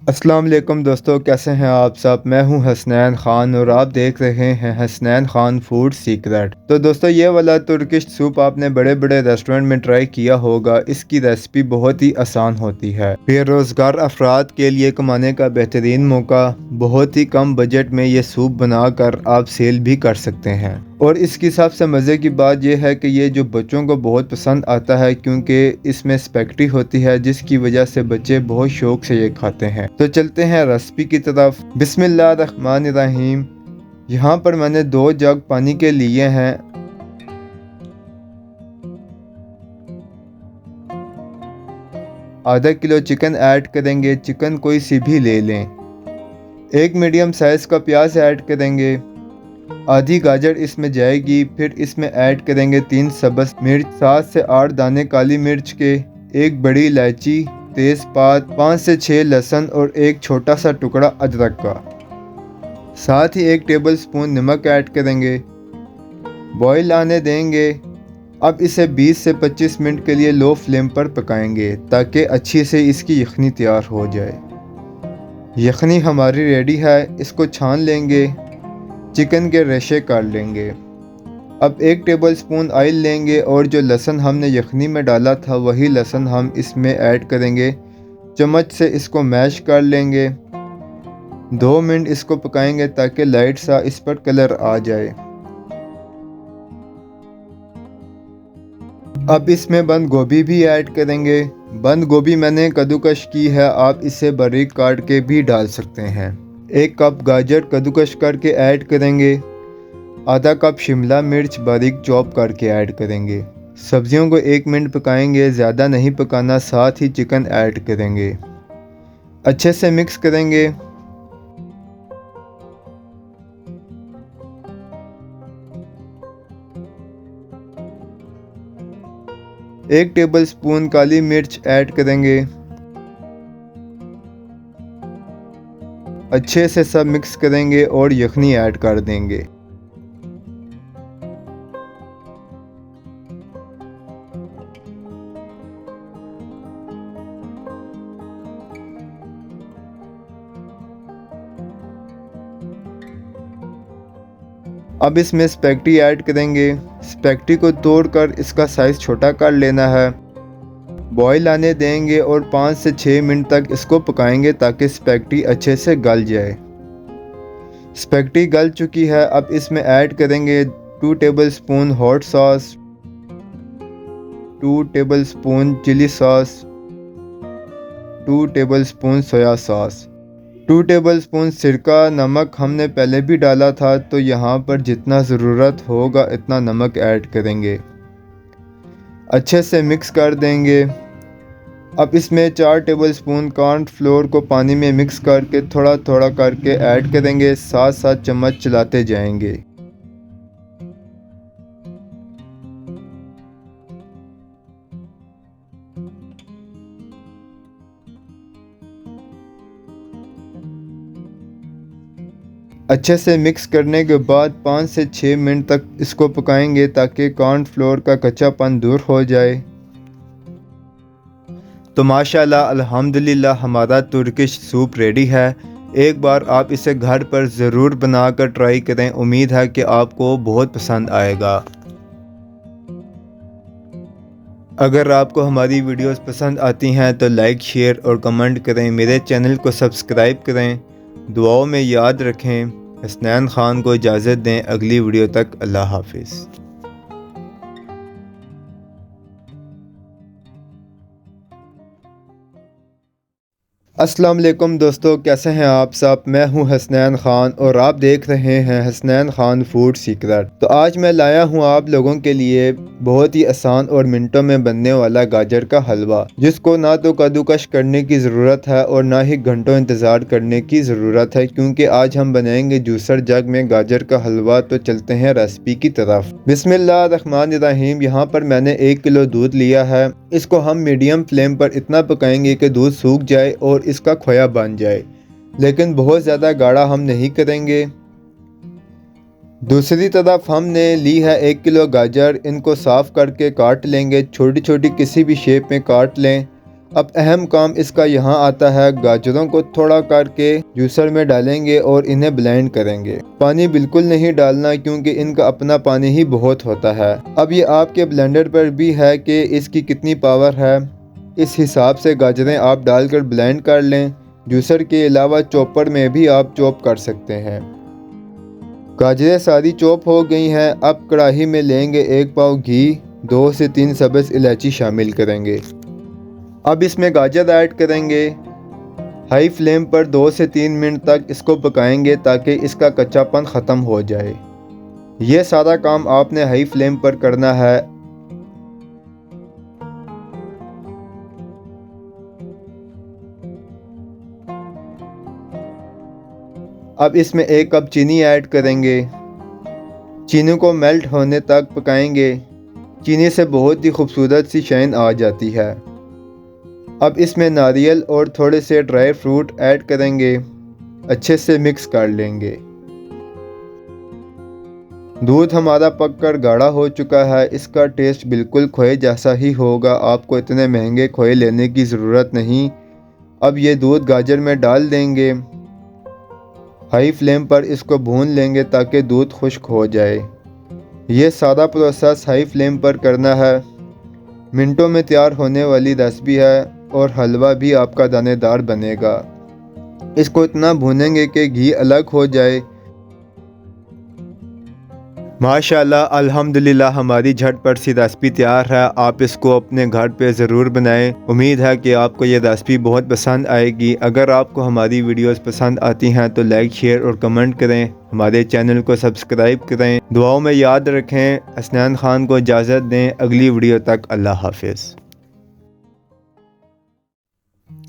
अस्सलाम वालेकुम दोस्तों, कैसे हैं आप सब। मैं हूं हसनैन ख़ान और आप देख रहे हैं हसनैन ख़ान फूड सीक्रेट। तो दोस्तों, ये वाला तुर्किश सूप आपने बड़े बड़े रेस्टोरेंट में ट्राई किया होगा। इसकी रेसिपी बहुत ही आसान होती है। बेरोज़गार अफराद के लिए कमाने का बेहतरीन मौका। बहुत ही कम बजट में ये सूप बनाकर आप सेल भी कर सकते हैं। और इसकी सबसे मज़े की बात यह है कि ये जो बच्चों को बहुत पसंद आता है, क्योंकि इसमें स्पेगेटी होती है जिसकी वजह से बच्चे बहुत शौक से ये खाते हैं। तो चलते हैं रेसिपी की तरफ। बिस्मिल्लाहिर्रहमानिर्रहीम। यहाँ पर मैंने 2 जग पानी के लिए हैं। आधा किलो चिकन ऐड करेंगे। चिकन कोई सी भी ले लें। एक मीडियम साइज़ का प्याज ऐड करेंगे। आधी गाजर इसमें जाएगी। फिर इसमें ऐड करेंगे 3 सब्ज़ मिर्च, 7 से 8 दाने काली मिर्च के, एक बड़ी इलायची, तेज़पात, 5 से 6 लहसुन और एक छोटा सा टुकड़ा अदरक का। साथ ही 1 टेबल स्पून नमक ऐड करेंगे। बॉईल आने देंगे। अब इसे 20 से 25 मिनट के लिए लो फ्लेम पर पकाएंगे ताकि अच्छी से इसकी यखनी तैयार हो जाए। यखनी हमारी रेडी है। इसको छान लेंगे। चिकन के रेशे काट लेंगे। अब 1 टेबल स्पून ऑयल लेंगे और जो लहसुन हमने यखनी में डाला था वही लहसुन हम इसमें ऐड करेंगे। चम्मच से इसको मैश कर लेंगे। 2 मिनट इसको पकाएंगे ताकि लाइट सा इस पर कलर आ जाए। अब इसमें बंद गोभी भी ऐड करेंगे। बंद गोभी मैंने कद्दूकश की है, आप इसे बारीक काट के भी डाल सकते हैं। 1 कप गाजर कद्दूकश करके ऐड करेंगे। आधा कप शिमला मिर्च बारीक चॉप करके ऐड करेंगे। सब्जियों को 1 मिनट पकाएंगे, ज़्यादा नहीं पकाना। साथ ही चिकन ऐड करेंगे। अच्छे से मिक्स करेंगे। एक टेबल स्पून काली मिर्च ऐड करेंगे। अच्छे से सब मिक्स करेंगे और यखनी ऐड कर देंगे। अब इसमें स्पेगेटी ऐड करेंगे। स्पेगेटी को तोड़कर इसका साइज़ छोटा कर लेना है। बॉईल आने देंगे और 5 से 6 मिनट तक इसको पकाएंगे ताकि स्पेगेटी अच्छे से गल जाए। स्पेगेटी गल चुकी है। अब इसमें ऐड करेंगे 2 tablespoon hot sauce, 2 tablespoon chilli sauce, 2 tablespoon soya sauce, 2 tablespoon सिरका। नमक हमने पहले भी डाला था, तो यहाँ पर जितना ज़रूरत होगा इतना नमक ऐड करेंगे। अच्छे से मिक्स कर देंगे। अब इसमें 4 टेबल स्पून कॉर्नफ्लोर को पानी में मिक्स करके थोड़ा थोड़ा करके ऐड करेंगे। साथ साथ चम्मच चलाते जाएंगे। अच्छे से मिक्स करने के बाद 5 से 6 मिनट तक इसको पकाएंगे ताकि कॉर्नफ्लोर का कच्चापन दूर हो जाए। तो माशाल्लाह अल्हम्दुलिल्लाह हमारा तुर्किश सूप रेडी है। एक बार आप इसे घर पर ज़रूर बनाकर ट्राई करें। उम्मीद है कि आपको बहुत पसंद आएगा। अगर आपको हमारी वीडियोस पसंद आती हैं तो लाइक, शेयर और कमेंट करें। मेरे चैनल को सब्सक्राइब करें। दुआओं में याद रखें। हसनैन ख़ान को इजाज़त दें। अगली वीडियो तक अल्लाह हाफिज़। अस्सलाम वालेकुम दोस्तों, कैसे हैं आप सब। मैं हूं हसनैन ख़ान और आप देख रहे हैं हसनैन ख़ान फूड सीक्रेट। तो आज मैं लाया हूं आप लोगों के लिए बहुत ही आसान और मिनटों में बनने वाला गाजर का हलवा, जिसको ना तो कद्दूकश करने की ज़रूरत है और ना ही घंटों इंतज़ार करने की ज़रूरत है, क्योंकि आज हम बनाएंगे जूसर जग में गाजर का हलवा। तो चलते हैं रेसिपी की तरफ। बिस्मिल्लाहिर्रहमानिर्रहीम। यहाँ पर मैंने 1 किलो दूध लिया है। इसको हम मीडियम फ्लेम पर इतना पकाएंगे कि दूध सूख जाए और इसका खोया बन जाए, लेकिन बहुत ज़्यादा गाढ़ा हम नहीं करेंगे। दूसरी तरफ हमने ली है 1 किलो गाजर। इनको साफ़ करके काट लेंगे। छोटी छोटी किसी भी शेप में काट लें। अब अहम काम इसका यहाँ आता है। गाजरों को थोड़ा करके जूसर में डालेंगे और इन्हें ब्लेंड करेंगे। पानी बिल्कुल नहीं डालना क्योंकि इनका अपना पानी ही बहुत होता है। अब ये आपके ब्लेंडर पर भी है कि इसकी कितनी पावर है, इस हिसाब से गाजरें आप डालकर ब्लेंड कर लें। जूसर के अलावा चॉपर में भी आप चॉप कर सकते हैं। गाजरें सारी चॉप हो गई हैं। अब कढ़ाई में लेंगे 1 पाव घी, 2 से 3 सब्ज़ इलायची शामिल करेंगे। अब इसमें गाजर ऐड करेंगे। हाई फ्लेम पर 2 से 3 मिनट तक इसको पकाएंगे ताकि इसका कच्चापन ख़त्म हो जाए। ये सारा काम आपने हाई फ्लेम पर करना है। अब इसमें 1 कप चीनी ऐड करेंगे। चीनी को मेल्ट होने तक पकाएंगे। चीनी से बहुत ही खूबसूरत सी शाइन आ जाती है। अब इसमें नारियल और थोड़े से ड्राई फ्रूट ऐड करेंगे। अच्छे से मिक्स कर लेंगे। दूध हमारा पककर गाढ़ा हो चुका है। इसका टेस्ट बिल्कुल खोए जैसा ही होगा। आपको इतने महंगे खोए लेने की ज़रूरत नहीं। अब ये दूध गाजर में डाल देंगे। हाई फ्लेम पर इसको भून लेंगे ताकि दूध खुश्क हो जाए। ये सारा प्रोसेस हाई फ्लेम पर करना है। मिनटों में तैयार होने वाली रेसिपी है और हलवा भी आपका दानेदार बनेगा। इसको इतना भूनेंगे कि घी अलग हो जाए। माशाल्लाह अल्हम्दुलिल्लाह हमारी झटपट सी रेसिपी तैयार है। आप इसको अपने घर पे ज़रूर बनाएं। उम्मीद है कि आपको ये रेसिपी बहुत पसंद आएगी। अगर आपको हमारी वीडियोस पसंद आती हैं तो लाइक, शेयर और कमेंट करें। हमारे चैनल को सब्सक्राइब करें। दुआओं में याद रखें। हसनैन खान को इजाज़त दें। अगली वीडियो तक अल्लाह हाफिज़।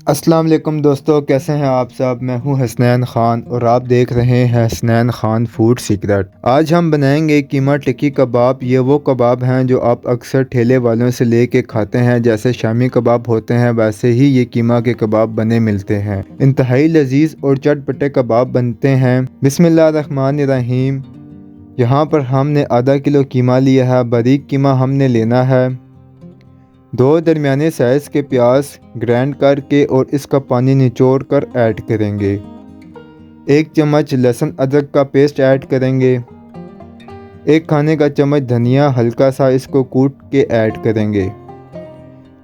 अस्सलाम वालेकुम दोस्तों, कैसे हैं आप सब। मैं हूं हसनैन खान और आप देख रहे हैं हसनैन खान फूड सीक्रेट। आज हम बनाएंगे कीमा टिक्की कबाब। ये वो कबाब हैं जो आप अक्सर ठेले वालों से लेके खाते हैं। जैसे शामी कबाब होते हैं वैसे ही ये कीमा के कबाब बने मिलते हैं। इंतहाई लजीज और चटपटे कबाब बनते हैं। बिस्मिल्लाहिर्रहमानिर्रहीम। यहाँ पर हमने आधा किलो कीमा लिया है। बारीक कीमा हमने लेना है। 2 दरमियाने साइज़ के प्याज ग्राइंड करके और इसका पानी निचोड़ कर ऐड करेंगे। 1 चम्मच लहसुन अदरक का पेस्ट ऐड करेंगे। 1 खाने का चम्मच धनिया हल्का सा इसको कूट के ऐड करेंगे।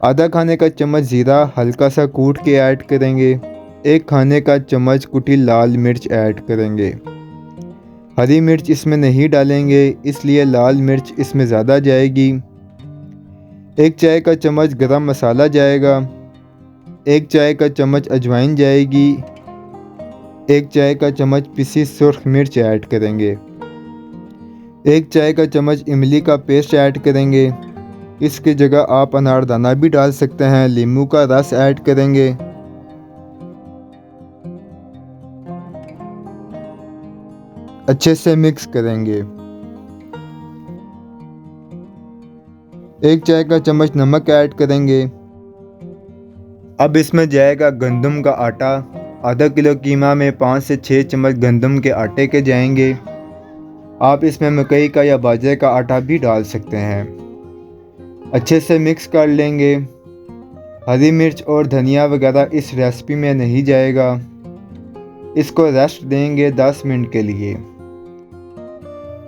आधा खाने का चम्मच ज़ीरा हल्का सा कूट के ऐड करेंगे। 1 खाने का चम्मच कुटी लाल मिर्च ऐड करेंगे। हरी मिर्च इसमें नहीं डालेंगे, इसलिए लाल मिर्च इसमें ज़्यादा जाएगी। 1 चाय का चम्मच गरम मसाला जाएगा। 1 चाय का चम्मच अजवाइन जाएगी। 1 चाय का चम्मच पिसी सुर्ख मिर्च ऐड करेंगे। 1 चाय का चम्मच इमली का पेस्ट ऐड करेंगे। इसकी जगह आप अनारदाना भी डाल सकते हैं। नींबू का रस ऐड करेंगे। अच्छे से मिक्स करेंगे। 1 चाय का चम्मच नमक ऐड करेंगे। अब इसमें जाएगा गंदम का आटा। आधा किलो कीमा में 5 से 6 चम्मच गंदम के आटे के जाएंगे। आप इसमें मकई का या बाजरे का आटा भी डाल सकते हैं। अच्छे से मिक्स कर लेंगे। हरी मिर्च और धनिया वगैरह इस रेसिपी में नहीं जाएगा। इसको रेस्ट देंगे 10 मिनट के लिए।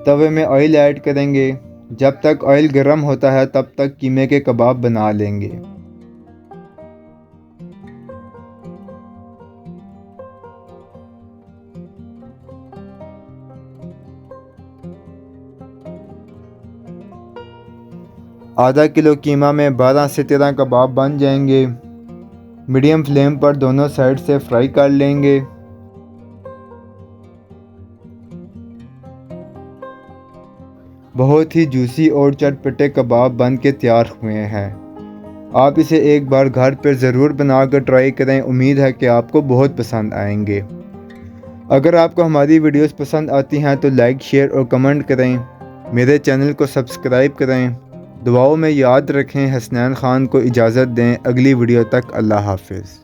तवे में ऑयल ऐड करेंगे। जब तक ऑयल गर्म होता है तब तक कीमे के कबाब बना लेंगे। आधा किलो कीमा में 12 से 13 कबाब बन जाएंगे। मीडियम फ्लेम पर दोनों साइड से फ्राई कर लेंगे। बहुत ही जूसी और चटपटे कबाब बन के तैयार हुए हैं। आप इसे एक बार घर पर ज़रूर बनाकर ट्राई करें। उम्मीद है कि आपको बहुत पसंद आएंगे। अगर आपको हमारी वीडियोस पसंद आती हैं तो लाइक, शेयर और कमेंट करें। मेरे चैनल को सब्सक्राइब करें। दुआओं में याद रखें। हसनैन खान को इजाज़त दें। अगली वीडियो तक अल्लाह हाफिज़।